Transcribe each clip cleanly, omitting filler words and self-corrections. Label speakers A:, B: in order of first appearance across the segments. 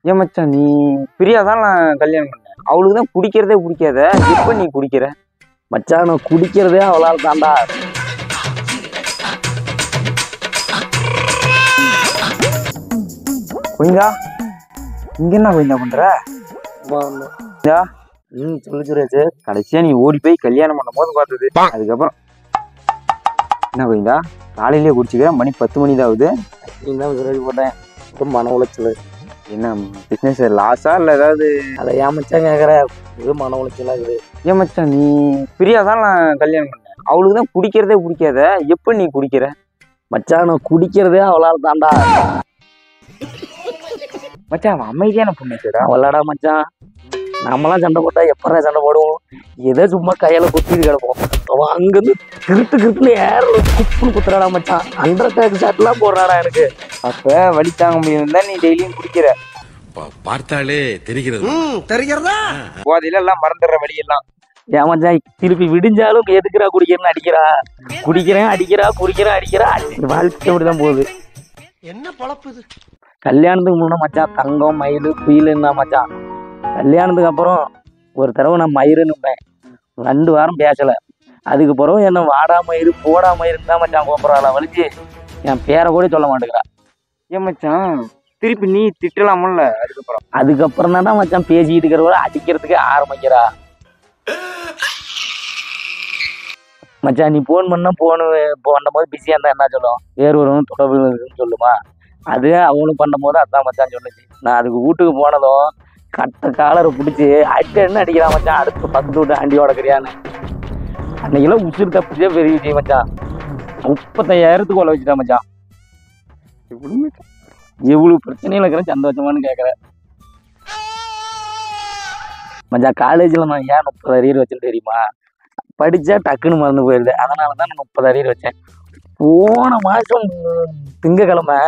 A: ஏன் மச்சான் நீ பிரியாதான் நான் கல்யாணம் பண்ணேன். அவளுக்கு தான் குடிக்கிறதே பிடிக்காத. எப்ப நீ குடிக்கிற?
B: மச்சான் நான் குடிக்கிறதே அவளால் தாண்டா.
A: கோயிந்தா இங்க என்ன கோயிந்தா பண்ற? சொல்லு சுரேஷ், கடைசியா நீ ஓடி போய் கல்யாணம் பண்ணும் போது பார்த்தது. அதுக்கப்புறம் என்ன கோயிந்தா காலையிலேயே குடிச்சுக்கிற? மணி 10 மணி தான் ஆகுது.
B: நீதான் சுரேஷ் போட்டேன். மன உளைச்சல்.
A: என்ன பிசினஸ் லாஸா இல்ல ஏதாவது?
B: அதை ஏன் மச்சான் கேட்குற? இது மன உளைச்சலா இருக்குது.
A: ஏன் மச்சான் நீ பிரியாதான் நான் கல்யாணம் பண்ணேன். அவளுக்கு தான் குடிக்கிறதே பிடிக்காத. எப்ப நீ குடிக்கிற?
B: மச்சான் நான் குடிக்கிறதே அவளால் தாண்டா.
A: மச்சான் அவன் அமைதியான பொண்ணு சார்.
B: அவளாடா மச்சான். நம்மளாம் சண்டை போட்டா எப்படா சண்டை போடுவோம்? ஏதோ சும்மா கையில குத்திட்டு கிடப்போம். அவன் அங்கிருந்து கிருட்டுன்னு ஏர்ல குப்புன்னு குத்துறாடா மச்சான். அண்டர் டேக் ஷாட்லாம் போடுறாடா எனக்கு.
A: அப்ப வலி தாங்க முடியும் தான் நீ டெய்லியும் குடிக்கிற.
C: பார்த்தாலே தெரிகிறதா?
A: போதையில எல்லாம் மறந்துடுற வழியெல்லாம்.
B: ஏன் மச்சான் திருப்பி விடிஞ்சாலும் எதுக்குறா குடிக்கிறேன்னு அடிக்கிறா. குடிக்கிறேன் அடிக்கிறா, குடிக்கிறேன் அடிக்கிறா. வாழ்க்கை அப்படிதான் போகுது.
C: என்ன பழப்பு இது?
B: கல்யாணத்துக்கு முன்னே மச்சான் தங்கம் மயில் குயிலுன்னா மச்சான். கல்யாணத்துக்கு அப்புறம் ஒரு தடவை நான் மயிருன்னுப்பேன். 2 வாரம் பேசலை. அதுக்கு பிறகு என்ன வாடா மயிறு போடா மயிருன்னு தான் மச்சான் கூப்பிட்றாளா வலிச்சு. என் பேரை கூட சொல்ல மாட்டேங்கிறா.
A: ஏன் மச்சான் திருப்பி நீ திட்டலாமல்ல?
B: அதுக்கப்புறம் தானே மச்சான் பேசிக்கிட்டு இருக்கிறவரை அடிக்கிறதுக்கு ஆரம்பிக்கிறா. மச்சான் நீ ஃபோன் பண்ண பண்ணும் போது பிஸியாக இருந்தால் என்ன சொல்லும்? வேறு ஒருவன் தொடர்பு இருக்குன்னு சொல்லுமா? அது அவனும் பண்ணும் போது அதான் மச்சான் சொல்லுச்சு. நான் அதுக்கு வீட்டுக்கு போனதும் கட்ட காலரை பிடிச்சி அடிக்க அடிக்கிறான் மச்சான். அடுத்து 10 வீட்டு அண்டி உடக்கிறியான்னு. அன்னைக்கெல்லாம் உசுறு தப்பிச்சே பெரிய விஷயம் மச்சான். 35,000த்துக்கு கொள்ள வச்சுட்டா மச்சான். எவ்வளவு பிரச்சனையில் இருக்கிறேன் சந்தோஷமானு கேட்குறேன் மச்சான். காலேஜில் நான் ஏன் 30 அரியர் வச்சேன்னு தெரியுமா? படித்தா டக்குன்னு மறந்து போயிடுது. அதனால தான் நான் 30 அரியர் வச்சேன். போன மாதம் திங்கக்கிழமை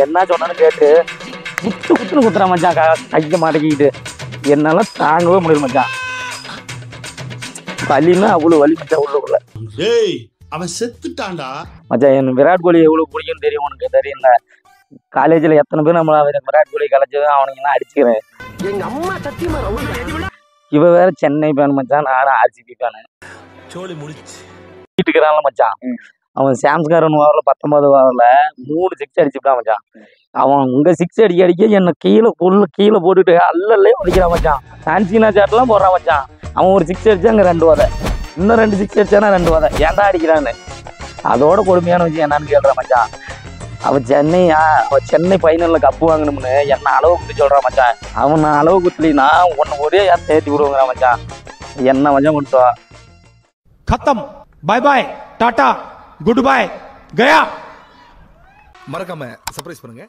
B: என்ன சொன்னான்னு கேட்டு குத்துன்னு குத்துறான் மச்சான். கைக்க மாட்டேங்கிட்டு என்னால தாங்கவே முடியல மச்சான். வலின்னா அவ்வளோ வலி மச்சான் உள்ளுக்குள்ள.
C: அவன் செத்துட்டான்டா
B: மச்சான். என் விராட் கோலி எவ்வளோ பிடிக்கும்னு தெரியும் உனக்கு? தெரியல. காலேஜில் எத்தனை பேர் நம்மள விராட் கோலி கலைச்சது அவனுங்கெல்லாம் அடிச்சுக்கிறேன்.
C: எங்க அம்மா சத்தியமா
B: இவ வேற சென்னை ஃபேன் மச்சான். நானும் ஆர்சிபி ஃபேனு.
C: சோலி முடிச்சு
B: வீட்டுக்கிறான்ல மச்சான். அவன் சாம்ஸ்காரன் ஓவரில் 19 ஓவரில் 3 6 அடிச்சுட்டான் மச்சான். அவன் உங்க 6 அடிக்க என்னை கீழே போட்டுட்டு அல்லல்லே அடிக்கிறான் மச்சான். சான்சினா சாட்லாம் போடுறான் மச்சான். அவன் ஒரு 6 அடிச்சா அங்கே 2 வதை, இன்னும் 2 6 அடிச்சானா 2 வதை. ஏன்டா அடிக்கிறான்னு அதோட கொடுமையான விஷயம் என்னன்னு கேட்குறான் மச்சான். அவன் சென்னை ஃபைனலில் கப்பு வாங்கணும்னு என்ன அளவு குத்தி சொல்கிறான் மச்சான். அவன் நான் அளவு குத்தலினா உன்னை ஒரே யார் தேர்த்தி விடுவாங்கிறான் மச்சான். என்ன மச்சான் கொடுத்தா
D: खत्म bye bye tata goodbye गया
C: மறக்காம சர்ப்ரைஸ் பண்ணுங்க.